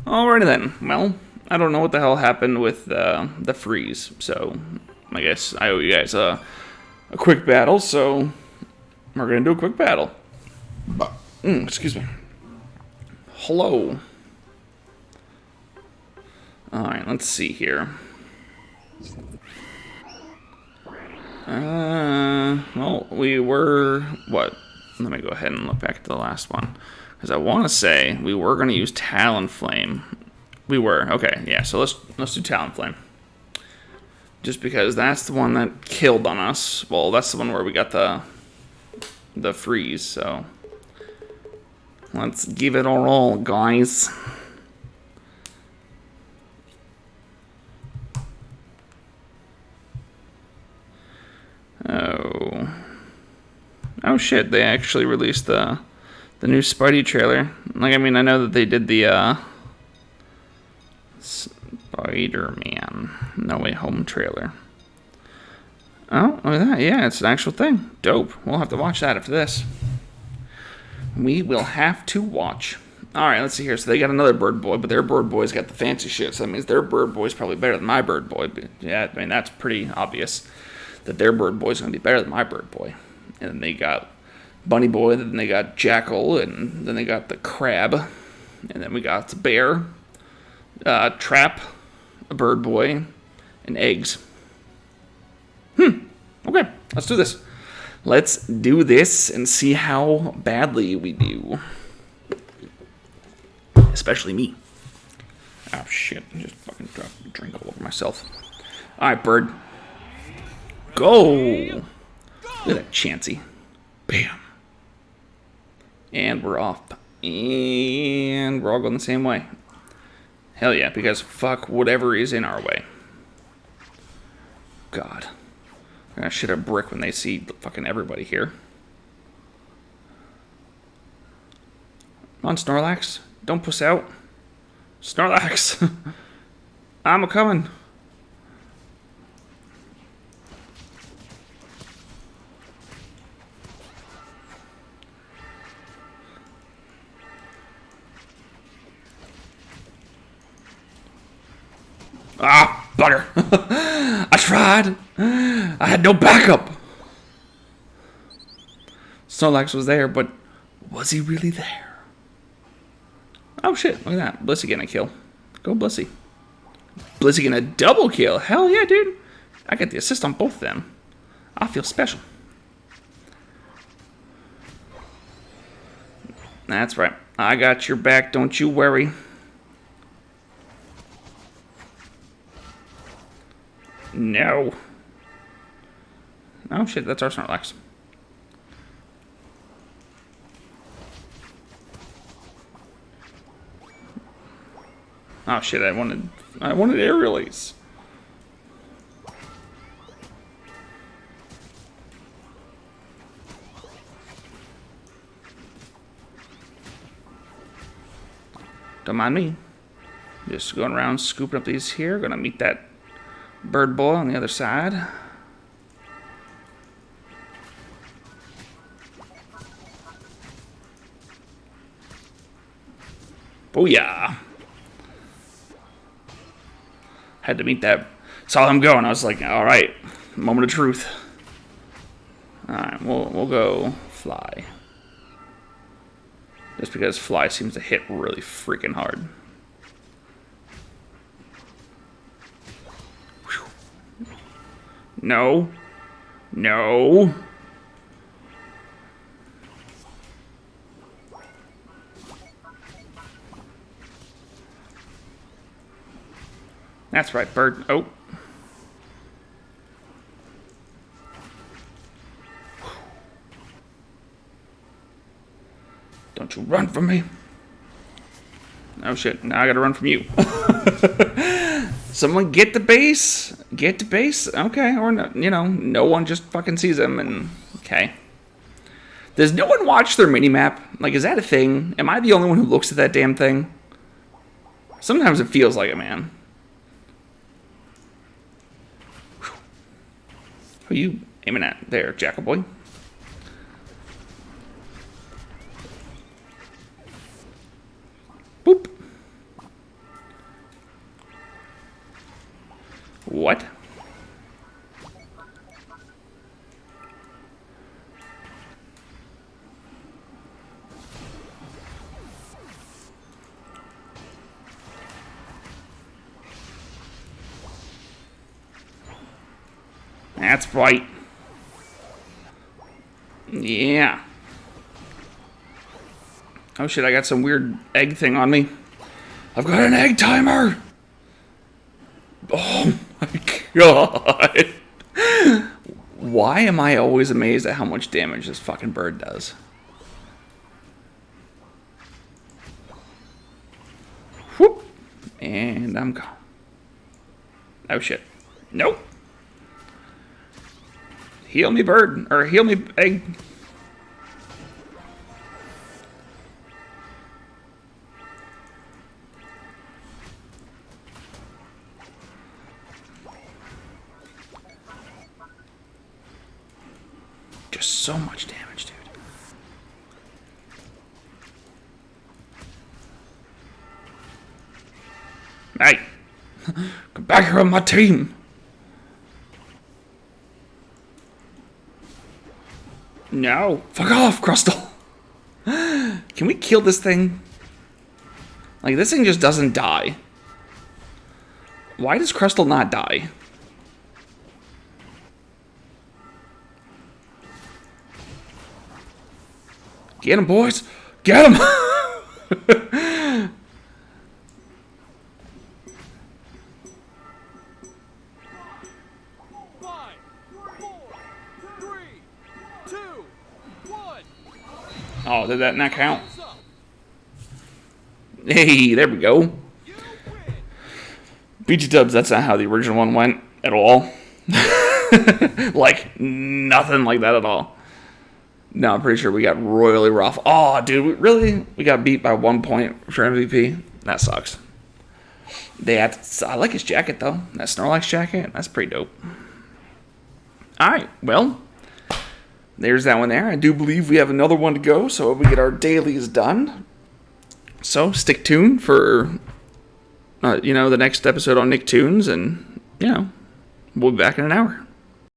Alrighty then. Well, I don't know what the hell happened with the freeze, so I guess I owe you guys a quick battle, so we're gonna do a quick battle. Excuse me. Hello. Alright, let's see here. Well, we were, what? Let me go ahead and look back at the last one. Because I want to say we were going to use Talonflame. We were. Okay, yeah, so let's do Talonflame. Just because that's the one that killed on us. Well, that's the one where we got the freeze, so let's give it a roll, guys. Oh shit, they actually released the new Spidey trailer. Like, I mean, I know that they did the Spider-Man No Way Home trailer. Oh, look at that. Yeah, it's an actual thing. Dope. We'll have to watch that after this. We will have to watch. Alright, let's see here. So they got another Bird Boy, but their Bird Boy's got the fancy shit. So that means their Bird Boy's probably better than my Bird Boy. But yeah, I mean, that's pretty obvious that their Bird Boy's going to be better than my Bird Boy. And then they got Bunny Boy, then they got Jackal, and then they got the Crab. And then we got the Bear, Trap, a Bird Boy, and Eggs. Okay, let's do this. Let's do this and see how badly we do. Especially me. Oh, shit. I just fucking dropped a drink all over myself. Alright, Bird. Go! Look at that Chansey. Bam. And we're off. And we're all going the same way. Hell yeah, because fuck whatever is in our way. God. They're gonna shit a brick when they see fucking everybody here. Come on, Snorlax. Don't puss out. Snorlax! I'm a-coming. Ah, bugger. I tried. I had no backup. Snorlax was there, but was he really there? Oh shit, look at that. Blissey getting a kill. Go Blissey. Blissey getting a double kill. Hell yeah, dude. I got the assist on both of them. I feel special. That's right. I got your back, don't you worry. No. Oh shit, that's our Snorlax. Oh shit, I wanted air release. Don't mind me. Just going around scooping up these here. Gonna meet that Bird Boy on the other side. Booyah! Had to meet that. Saw him going. I was like, all right, moment of truth. All right, we'll go Fly. Just because Fly seems to hit really freaking hard. No. No. That's right, Bird. Oh. Don't you run from me. Oh shit, now I gotta run from you. Someone get the base. Get the base. Okay, or no, you know, no one just fucking sees him and okay. Does no one watch their minimap? Like, is that a thing? Am I the only one who looks at that damn thing? Sometimes it feels like it, man. Who are you aiming at there, Jackal Boy? Boop. What? That's right. Yeah. Oh shit, I got some weird egg thing on me. I've got an egg timer! Oh my god. Why am I always amazed at how much damage this fucking bird does? Whoop. And I'm gone. Oh shit. Nope. Heal me, bird. Or heal me, egg. Just so much damage, dude. Hey. Come back here on my team. No. Fuck off, Crustle. Can we kill this thing? Like, this thing just doesn't die. Why does Crustle not die? Get him, boys. Get him. 5, 4, 3, 2, 1. Oh, did that not count? Hey, there we go. BG Dubs, that's not how the original one went at all. Like, nothing like that at all. No, I'm pretty sure we got royally rough. Oh, dude, really? We got beat by 1 point for MVP? That sucks. I like his jacket, though. That Snorlax jacket, that's pretty dope. Alright, well, there's that one there. I do believe we have another one to go, so we get our dailies done. So, stick tuned for, the next episode on Nicktoons, and, we'll be back in an hour.